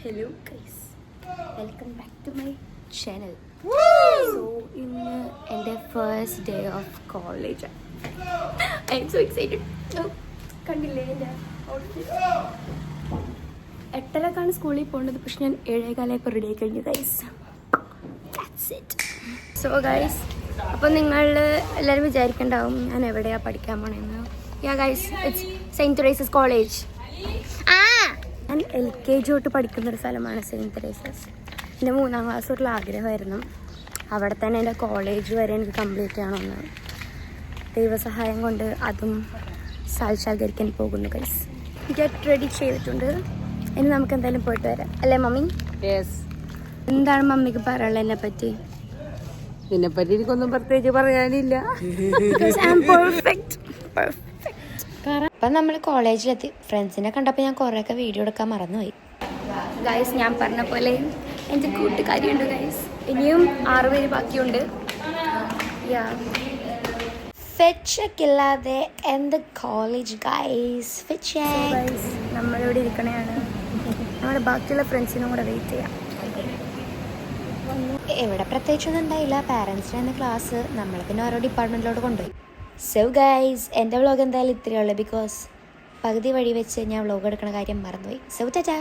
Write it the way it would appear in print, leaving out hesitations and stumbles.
Hello guys, welcome back to my channel. So ഇന്ന് എൻ്റെ first day of college. I am so excited. കണ്ടില്ലേ എൻ്റെ outfit? 8:00 സ്കൂളിൽ പോകേണ്ടത്, പക്ഷെ ഞാൻ 7:15 റെഡി ആയി കഴിഞ്ഞു ഗൈസ്. സോ ഗൈസ്, അപ്പോൾ നിങ്ങൾ എല്ലാവരും വിചാരിക്കണ്ടാവും ഞാൻ എവിടെയാണ് പഠിക്കാൻ പോണെന്ന്. യാ guys, it's saint Teresa's college. ഞാൻ LKG തൊട്ട് പഠിക്കുന്നൊരു സ്ഥലമാണ് സെയിൻറ്റ് തെരേസസ്. എൻ്റെ 3ാം ക്ലാസ് തൊട്ടുള്ള ആഗ്രഹമായിരുന്നു അവിടെ തന്നെ എൻ്റെ കോളേജ് വരെ എനിക്ക് കംപ്ലീറ്റ് ചെയ്യണമെന്ന്. ദൈവസഹായം കൊണ്ട് അതും സാക്ഷാത്കരിക്കാൻ പോകുന്നു ഗൈസ്. ഗെറ്റ് റെഡി ചെയ്തിട്ടുണ്ട്. ഇനി നമുക്ക് എന്തായാലും പോയിട്ട് വരാം, അല്ലേ മമ്മി? യെസ്. എന്താണ് മമ്മിക്ക് പറയാനുള്ളത് എന്നെ പറ്റി? ഇതിനെപ്പറ്റി എനിക്കൊന്നും പ്രത്യേകിച്ച് പറയാനില്ല. അപ്പം നമ്മൾ കോളേജിലെത്തി. ഫ്രണ്ട്സിനെ കണ്ടപ്പോൾ ഞാൻ കുറേയൊക്കെ വീഡിയോ എടുക്കാൻ മറന്നുപോയി ഗൈസ്. ഞാൻ പറഞ്ഞ പോലെ എൻ്റെ കൂട്ടുകാരിയുണ്ട് ഗൈസ്. ഇനിയും 6 പേര് ബാക്കിയുണ്ട്. ഫെച്ചൊക്കില്ലാതെ എന്ത് കോളേജ് ഗൈസ്. ഫെച്ച് നമ്മളിവിടെ ഇരിക്കണയാണ്. നമ്മുടെ ബാക്കിയുള്ള ഫ്രണ്ട്സിനും കൂടെ വെയിറ്റ് ചെയ്യാം. ഇവിടെ പ്രത്യേകിച്ചൊന്നും ഉണ്ടായില്ല. പാരൻസിന് എന്ന ക്ലാസ് നമ്മൾ പിന്നെ ഓരോ ഡിപ്പാർട്ട്മെൻറ്റിലോട്ട് കൊണ്ടുപോയി. സോ ഗൈസ്, എൻ്റെ വ്ളോഗ് എന്തായാലും ഇത്രയേ ഉള്ളൂ. ബിക്കോസ് പകുതി വഴി വെച്ച് ഞാൻ വ്ളോഗ് എടുക്കുന്ന കാര്യം മറന്നുപോയി. സോ ടാറ്റാ.